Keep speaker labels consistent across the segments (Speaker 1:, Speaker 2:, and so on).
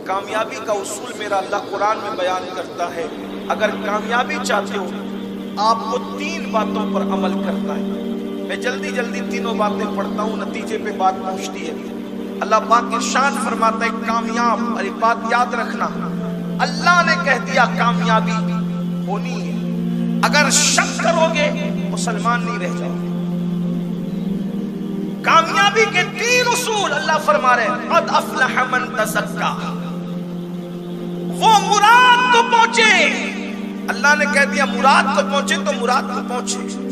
Speaker 1: کامیابی کا اصول میرا اللہ قرآن میں بیان کرتا ہے، اگر کامیابی چاہتے ہو آپ کو 3 باتوں پر عمل کرنا ہے۔ میں جلدی جلدی تینوں باتیں پڑھتا ہوں، نتیجے پہ بات پہنچتی ہے۔ اللہ پاک ارشاد فرماتا ہے کامیاب، اور ایک بات یاد رکھنا، اللہ نے کہہ دیا کامیابی ہونی ہے، اگر شک کرو گے مسلمان نہیں رہ جاؤ گے۔ کامیابی کے 3 اصول اللہ فرما رہے ہیں، قد افلح من تزکا، وہ مراد کو پہنچے۔ اللہ نے کہہ دیا مراد کو پہنچے تو مراد کو پہنچے۔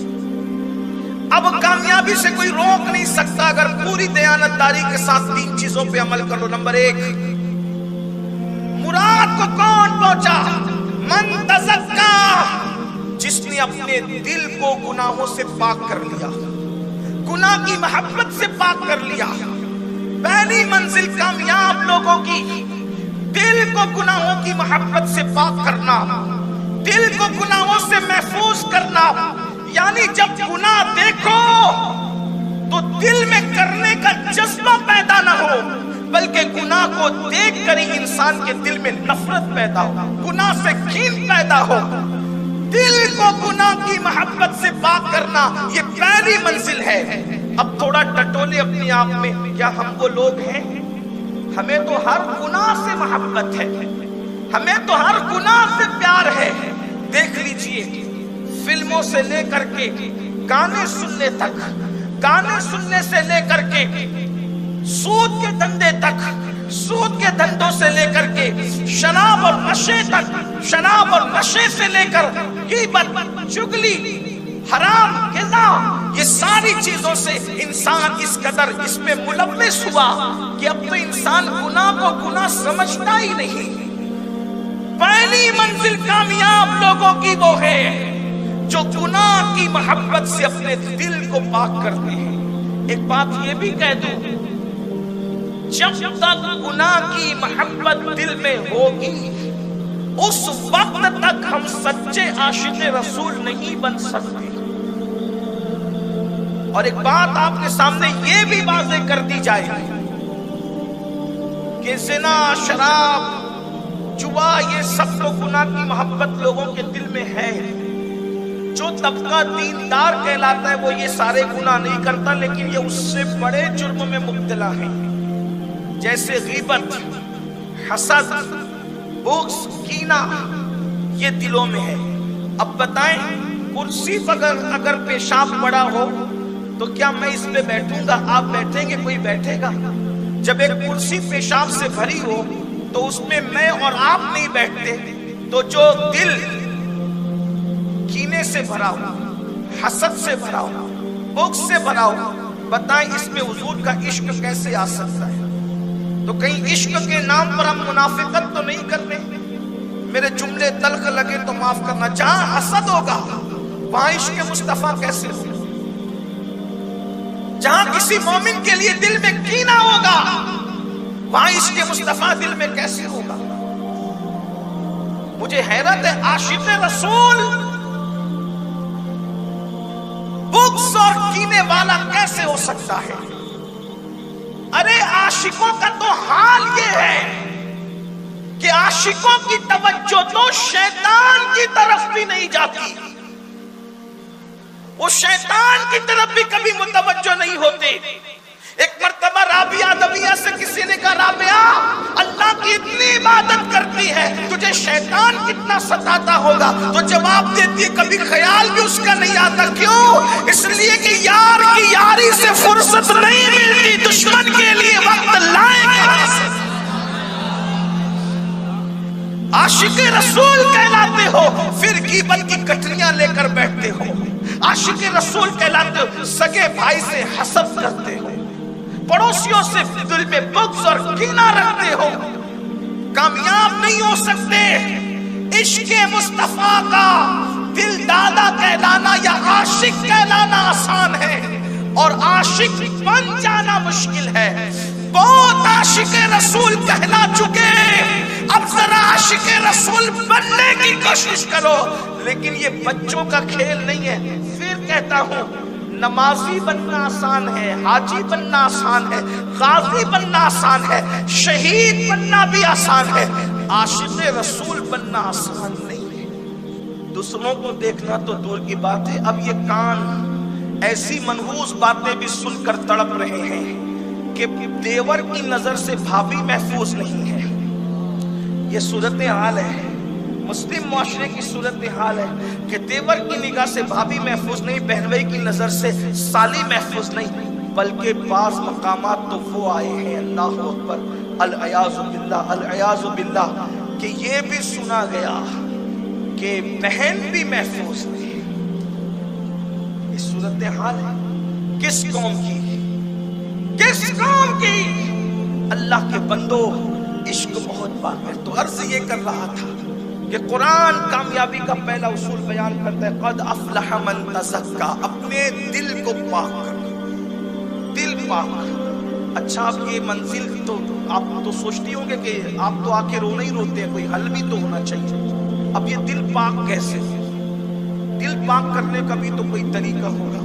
Speaker 1: اب کامیابی سے کوئی روک نہیں سکتا اگر پوری دیانتداری کے ساتھ 3 چیزوں پہ عمل کر لو۔ نمبر 1، مراد کو کون پہنچا؟ من تزکا، جس نے اپنے دل کو گناہوں سے پاک کر لیا، گناہ کی محبت سے پاک کر لیا۔ پہلی منزل کامیاب لوگوں کی دل کو گناہوں کی محبت سے پاک کرنا، دل کو گناہوں سے محفوظ کرنا۔ یعنی جب گناہ دیکھو تو دل میں کرنے کا جذبہ پیدا نہ ہو، بلکہ گناہ کو دیکھ کر ہی انسان کے دل میں نفرت پیدا ہو، گناہ سے گھن پیدا ہو۔ دل کو گناہ کی محبت سے پاک کرنا یہ پہلی منزل ہے۔ اب تھوڑا ٹٹولے اپنے آپ میں، کیا ہم وہ لوگ ہیں؟ ہمیں تو ہر گناہ سے محبت ہے، ہمیں تو ہر گناہ سے پیار ہے۔ دیکھ لیجئے، فلموں سے لے کر کے گانے سننے تک، گانے سننے سے لے کر کے سود کے دھندے تک، سود کے دھندوں سے لے کر کے شراب اور نشے تک، شراب اور نشے سے لے کر غیبت، چغلی، حرام غذا، یہ ساری چیزوں سے انسان اس قدر اس میں ملوث ہوا کہ اب تو انسان گناہ کو گناہ سمجھتا ہی نہیں۔ پہلی منزل کامیاب لوگوں کی وہ ہے جو گناہ کی محبت سے اپنے دل کو پاک کرتے ہیں۔ ایک بات یہ بھی کہہ دوں، جب تک گناہ کی محبت دل میں ہوگی اس وقت تک ہم سچے عاشق رسول نہیں بن سکتے۔ اور ایک بات آپ کے سامنے یہ بھی واضح کر دی جائے کہ زنا، شراب، جوا، یہ سب تو گناہ کی محبت لوگوں کے دل میں ہے۔ جو طبقہ دیندار کہلاتا ہے وہ یہ سارے گناہ نہیں کرتا، لیکن یہ اس سے بڑے جرم میں مبتلا ہے، جیسے غیبت، حسد، بغض، کینہ، یہ دلوں میں ہے۔ اب بتائیں، کرسی پر اگر پیشاب پڑا ہو تو کیا میں اس پہ بیٹھوں گا؟ آپ بیٹھیں گے؟ کوئی بیٹھے گا؟ جب ایک کرسی پیشاب سے بھری ہو تو اس میں میں اور آپ نہیں بیٹھتے۔ تو جو دل کینے سے بھرا ہو، حسد سے بھرا ہو، بغض سے بھرا ہو، بتائیں اس میں حضور کا عشق کیسے آ سکتا ہے؟ تو کہیں عشق کے نام پر ہم منافقت تو نہیں کر رہے؟ میرے جملے تلخ لگے تو معاف کرنا، جہاں حسد ہوگا وہاں عشق مصطفیٰ کیسے ہوگا؟ جہاں کسی مومن کے لیے دل میں کینہ ہوگا وہاں عشق مصطفیٰ دل میں کیسے ہوگا؟ مجھے حیرت ہے، عاشق رسول بغض اور کینے والا کیسے ہو سکتا ہے؟ ارے عاشقوں کا تو حال یہ ہے کہ عاشقوں کی توجہ تو شیطان کی طرف بھی نہیں جاتی، وہ شیطان کی طرف بھی کبھی متوجہ نہیں ہوتے۔ ایک مرتبہ رابعہ ادویہ سے کسی نے کہا، رابعہ اللہ کی اتنی عبادت کرتی ہے، تجھے شیطان کتنا ستاتا ہوگا؟ تو جواب دیتی ہے، کبھی خیال بھی اس کا نہیں آتا۔ کیوں؟ اس لیے کہ یار کی یاری سے فرصت نہیں ملتی، دشمن کے لیے وقت لائے گا۔ عاشق رسول کہلاتے ہو، پھر غیبت کی کٹریاں لے کر بیٹھتے ہو۔ عاشق رسول کہلاتے ہو، سگے بھائی سے حسد کرتے ہو، پڑوسیوں سے دل میں بغض اور کینہ رکھتے ہو۔ کامیاب نہیں ہو سکتے۔ عشق مصطفیٰ کا دل دادا کہلانا یا عاشق کہلانا آسان ہے، اور عاشق بن جانا مشکل ہے۔ بہت عاشق رسول کہلا چکے، اب ذرا عاشق رسول بننے کی کوشش کرو۔ لیکن یہ بچوں کا کھیل نہیں ہے۔ پھر کہتا ہوں، نمازی بننا آسان ہے، حاجی بننا آسان ہے، غازی بننا آسان ہے، شہید بننا بھی آسان ہے، عاشق رسول بننا آسان نہیں ہے۔ دوسروں کو دیکھنا تو دور کی بات ہے، اب یہ کان ایسی منحوس باتیں بھی سن کر تڑپ رہے ہیں کہ دیور کی نظر سے بھابھی محفوظ نہیں ہے۔ یہ صورتحال ہے، مسلم معاشرے کی صورتحال ہے کہ دیور کی نگاہ سے بھابھی محفوظ نہیں، بہنوئی کی نظر سے سالی محفوظ نہیں، بلکہ بعض مقامات تو وہ آئے ہیں، اللہ اکبر، العیاذ باللہ، العیاذ باللہ، کہ یہ بھی سنا گیا کہ بہن بھی محفوظ نہیں۔ یہ صورتحال ہے کس قوم کی؟ کس قوم کی؟ اللہ کے بندو، عشق بہت بات ہے۔ تو عرض یہ کر رہا تھا کہ قرآن کامیابی کا پہلا اصول بیان کرتا ہے، قد افلح من تزکا، اپنے دل کو پاک کرو، دل پاک۔ اچھا، اب یہ منزل تو آپ تو سوچتی ہوں گے کہ آپ تو آ کے رونا ہی روتے ہیں، کوئی حل بھی تو ہونا چاہیے۔ اب یہ دل پاک کیسے؟ دل پاک کرنے کا بھی تو کوئی طریقہ ہوگا۔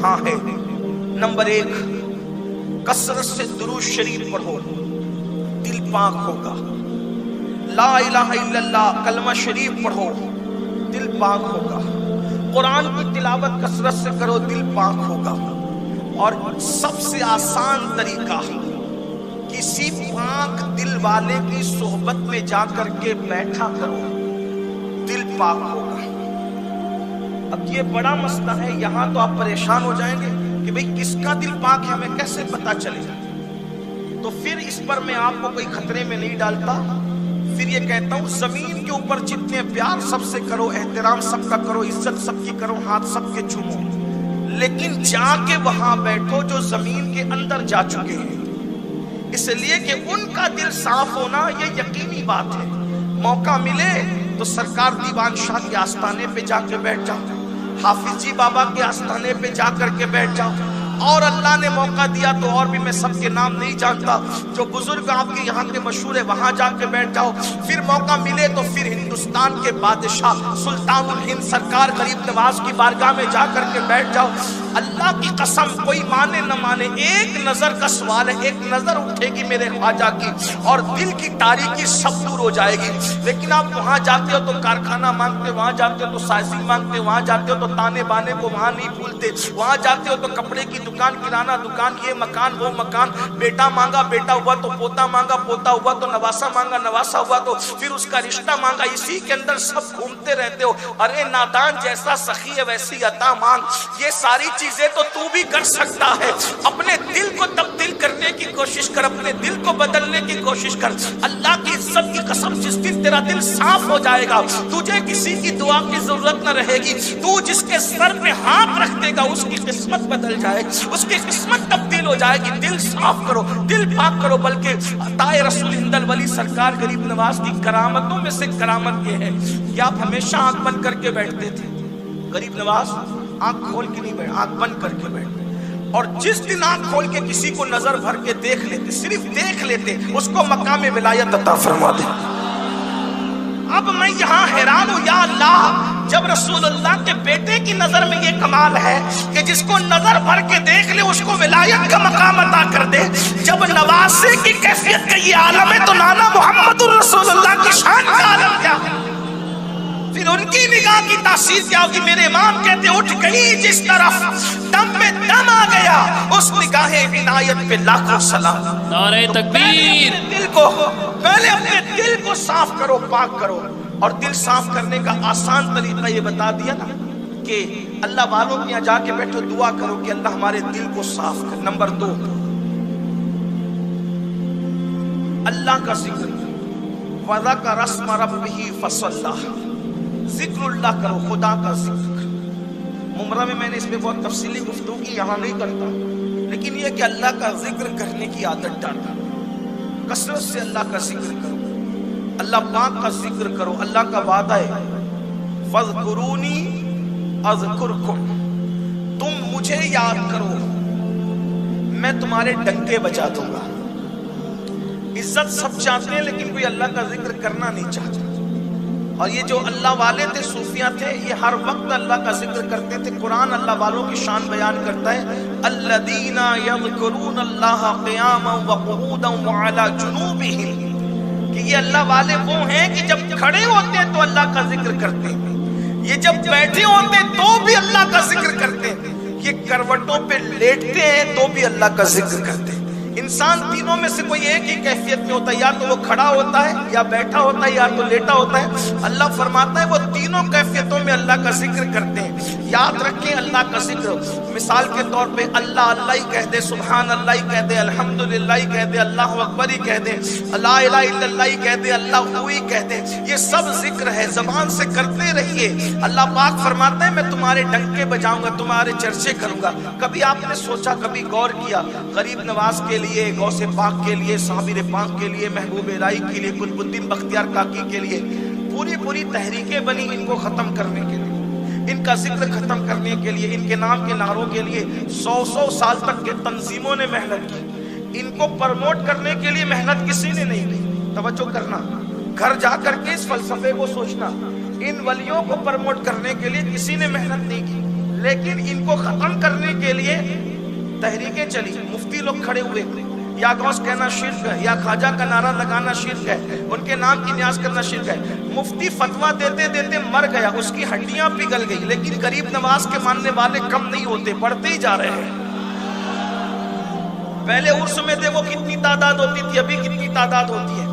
Speaker 1: ہاں ہے۔ نمبر 1، کثرت سے درود شریف پڑھو، دل پاک ہوگا۔ لا الہ الا اللہ کلمہ شریف پڑھو، دل پاک ہوگا۔ قرآن کی تلاوت کثرت سے کرو، دل پاک ہوگا۔ اور سب سے آسان طریقہ، کسی پاک دل والے کی صحبت میں جا کر کے بیٹھا کرو، دل پاک ہوگا۔ اب یہ بڑا مسئلہ ہے، یہاں تو آپ پریشان ہو جائیں گے کہ بھئی کس کا دل پاک ہے، ہمیں کیسے پتا چلے گا؟ تو پھر اس پر میں آپ کو کوئی خطرے میں نہیں ڈالتا، پھر یہ کہتا ہوں زمین کے اوپر جتنے پیار سب سے کرو، احترام سب کا کرو، عزت سب کی کرو، ہاتھ سب کے چومو، لیکن جا کے وہاں بیٹھو جو زمین کے اندر جا چکے ہیں، اس لیے کہ ان کا دل صاف ہونا یہ یقینی بات ہے۔ موقع ملے تو سرکار دیوان شاہ کے آستانے پہ جا کے بیٹھ جاؤ، حافظ جی بابا کے آستانے پہ جا کر کے بیٹھ جاؤ، اور اللہ نے موقع دیا تو اور بھی میں سب کے نام نہیں جانتا، جو بزرگ آپ کے یہاں کے مشہور ہے وہاں جا کے بیٹھ جاؤ۔ پھر موقع ملے تو پھر ہندوستان کے بادشاہ سلطان الہند سرکار غریب نواز کی بارگاہ میں جا کر کے بیٹھ جاؤ۔ اللہ کی قسم، کوئی مانے نہ مانے، ایک نظر کا سوال ہے، ایک نظر اٹھے گی میرے خواجہ کی اور دل کی تاریکی سب دور ہو جائے گی۔ لیکن آپ وہاں جاتے ہو تو کارخانہ مانگتے، وہاں جاتے ہو تو سائزنگ مانگتے، وہاں جاتے ہو تو تانے بانے کو وہاں نہیں بھولتے، وہاں جاتے ہو تو کپڑے کی دکان، کرانہ دکان، یہ مکان وہ مکان، بیٹا مانگا بیٹا ہوا تو پوتا مانگا، پوتا ہوا تو نواسا مانگا، نواسا ہوا تو پھر اس کا رشتہ مانگا، اسی کے اندر سب گھومتے رہتے ہو۔ ارے نادان، جیسا سخی ہے ویسی عطا مانگ۔ یہ ساری چیزیں تو بھی کر سکتا ہے، اپنے دل کو تبدیل کرنے کی کوشش کر، اپنے دل کو بدلنے کی کوشش کر۔ اللہ کی عزت کی قسم، جس دن تیرا دل صاف ہو جائے گا، تجھے کسی کی دعا کی ضرورت نہ رہے گی، تو جس کے سر پہ ہاتھ رکھ دے گا اس کی قسمت بدل جائے گی، اس کی قسمت تبدیل ہو جائے گی۔ دل صاف کرو، دل پاک کرو۔ بلکہ عطائے رسول ہند الولی سرکار غریب نواز کی کرامتوں میں سے کرامت یہ ہے کہ آپ ہمیشہ آنکھ بند کر کے بیٹھتے تھے۔ غریب نواز آنکھ کھول کے نہیں بیٹھ، آنکھ بند کر کے بیٹھتے، اور جس دن آنکھ کھول کے کسی کو نظر بھر کے دیکھ لیتے، صرف دیکھ لیتے، اس کو مقام ولایت عطا فرما دے۔ اب میں یہاں حیران ہوں، یا اللہ، جب رسول اللہ کے بیٹے کی نظر میں یہ کمال ہے کہ جس کو نظر بھر کے دیکھ لے اس کو ولایت کا مقام عطا کر دے، جب نواسے کی کیفیت کا یہ عالم ہے تو نانا محمد الرسول اللہ کی شان کا عالم کیا ہے؟ پھر ان کی نگاہ کی تاثیر کیا ہوگی؟ میرے امام کہتے اٹھ گئی جس طرف دم میں دم آ گیا، اس نگاہ عنایت پہ لاکھوں سلام۔
Speaker 2: نعرہ تکبیر۔
Speaker 1: پہلے اپنے دل کو صاف کرو، پاک کرو۔ اور دل صاف کرنے کا آسان طریقہ یہ بتا دیا نا کہ اللہ والوں کے یہاں جا کے بیٹھو، دعا کرو کہ اللہ ہمارے دل کو صاف کر۔ نمبر 2، اللہ کا ذکر، وَذَكَرَ اسْمَ رَبِّهِ فَصَلَّى، ذکر اللہ کرو، خدا کا ذکر۔ ممرہ میں میں نے اس پہ بہت تفصیلی گفتگو کی، یہاں نہیں کرتا، لیکن یہ کہ اللہ کا ذکر کرنے کی عادت ڈالنا، کثرت سے اللہ کا ذکر کرو، اللہ پاک کا ذکر کرو۔ اللہ کا وعدہ ہے فَاذْكُرُونِي أَذْكُرْكُمْ، تم مجھے یاد کرو میں تمہارے ڈنکے بجا دوں گا۔ عزت سب چاہتے ہیں لیکن کوئی اللہ کا ذکر کرنا نہیں چاہتا۔ اور یہ جو اللہ والے تھے، صوفیاں تھے، یہ ہر وقت اللہ کا ذکر کرتے تھے۔ قرآن اللہ والوں کی شان بیان کرتا ہے، الذین یذکرون اللہ قیاما وقعودا وعلی جنوبہم، کہ یہ اللہ والے وہ ہیں کہ جب کھڑے ہوتے ہیں تو اللہ کا ذکر کرتے ہیں، یہ جب بیٹھے ہوتے ہیں تو بھی اللہ کا ذکر کرتے ہیں، یہ کروٹوں پہ لیٹتے ہیں تو بھی اللہ کا ذکر کرتے ہیں۔ انسان تینوں میں سے کوئی ایک ہی کیفیت میں ہوتا ہے، یا تو وہ کھڑا ہوتا ہے، یا بیٹھا ہوتا ہے، یا تو لیٹا ہوتا ہے۔ اللہ فرماتا ہے وہ تینوں کیفیتوں میں اللہ کا ذکر کرتے ہیں۔ یاد رکھیں اللہ کا ذکر، مثال کے طور پہ اللہ اللہ ہی کہہ دے، سبحان اللہ ہی کہہ دے، الحمدللہ ہی کہہ دے، اللہ اکبر ہی کہہ دے، لا الہ الا اللہ ہی کہہ دے، اللہ ہوئی کہہ دے، یہ سب ذکر ہے، زبان سے کرتے رہیے۔ اللہ پاک فرماتا ہے میں تمہارے ڈنکے بجاؤں گا، تمہارے چرچے کروں گا۔ کبھی آپ نے سوچا، کبھی غور کیا، غریب نواز کے لیے، غوث پاک کے لیے، صابر پاک کے لیے، محبوب الہی کے لیے، قطب الدین بختیار کاکی کے لیے پوری تحریکیں بنی ان کو ختم کرنے کے لیے، ان کا ذکر ختم کرنے کے لیے، ان کے نام کے نعروں کے لیے 100 سال تک کے تنظیموں نے محنت کی، ان کو پروموٹ کرنے کے لیے محنت کسی نے نہیں کی۔ توجہ کرنا، گھر جا کر کے اس فلسفے کو سوچنا، ان ولیوں کو پروموٹ کرنے کے لیے کسی نے محنت نہیں کی، لیکن ان کو ختم کرنے کے لیے تحریکیں چلی۔ مفتی لوگ کھڑے ہوئے، یا غوث کہنا شرک ہے، یا خواجہ کا نعرہ لگانا شرک ہے، ان کے نام کی نیاز کرنا شرک ہے۔ مفتی فتویٰ دیتے دیتے مر گیا، اس کی ہڈیاں پگھل گئی، لیکن غریب نواز کے ماننے والے کم نہیں ہوتے، بڑھتے ہی جا رہے ہیں۔ پہلے عرس میں دیکھو کتنی تعداد ہوتی تھی، ابھی کتنی تعداد ہوتی ہے،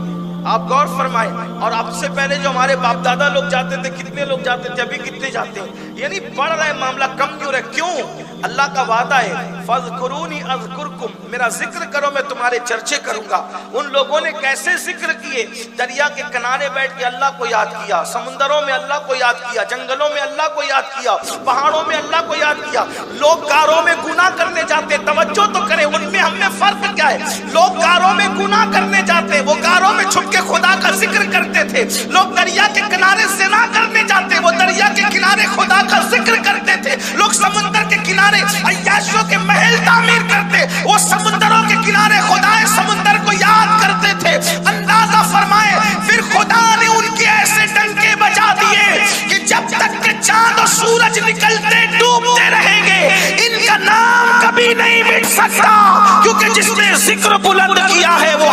Speaker 1: آپ غور فرمائیں۔ اور اب سے پہلے جو ہمارے باپ دادا لوگ جاتے تھے، کتنے لوگ جاتے تھے، ابھی کتنے جاتے ہیں؟ یعنی بڑھ رہا ہے معاملہ، کم کیوں رہے؟ کیوں؟ اللہ کا وعدہ ہے فَاذْكُرُونِي أَذْكُرْكُمْ، میرا ذکر کرو میں تمہارے چرچے کروں گا۔ ان لوگوں نے کیسے ذکر کیے؟ دریا کے کنارے بیٹھ کے اللہ کو یاد کیا، سمندروں میں اللہ کو یاد کیا، جنگلوں میں اللہ کو یاد کیا، پہاڑوں میں اللہ کو یاد کیا۔ لوگ غاروں میں گناہ کرنے جاتے، توجہ تو کریں، ان میں ہم میں فرق کیا ہے؟ لوگ غاروں میں گناہ کرنے جاتے، وہ غاروں میں چھپ کے خدا کا ذکر کرتے تھے۔ لوگ دریا کے کنارے زنا کرنے جاتے، وہ دریا کے کنارے خدا کا ذکر کرتے تھے۔ لوگ سمندر کے کنارے عیاشوں کے محل تعمیر کرتے، وہ سمندروں کے کنارے خدائے سمندر کو یاد کرتے تھے۔ اندازہ فرمائے پھر خدا نے ان کے ایسے ڈنکے بجا دیے کہ جب تک کہ چاند اور سورج نکلتے ڈوبتے رہیں گے، ان کا نام کبھی نہیں مٹ سکتا، کیونکہ جس نے ذکر بلند کیا ہے وہ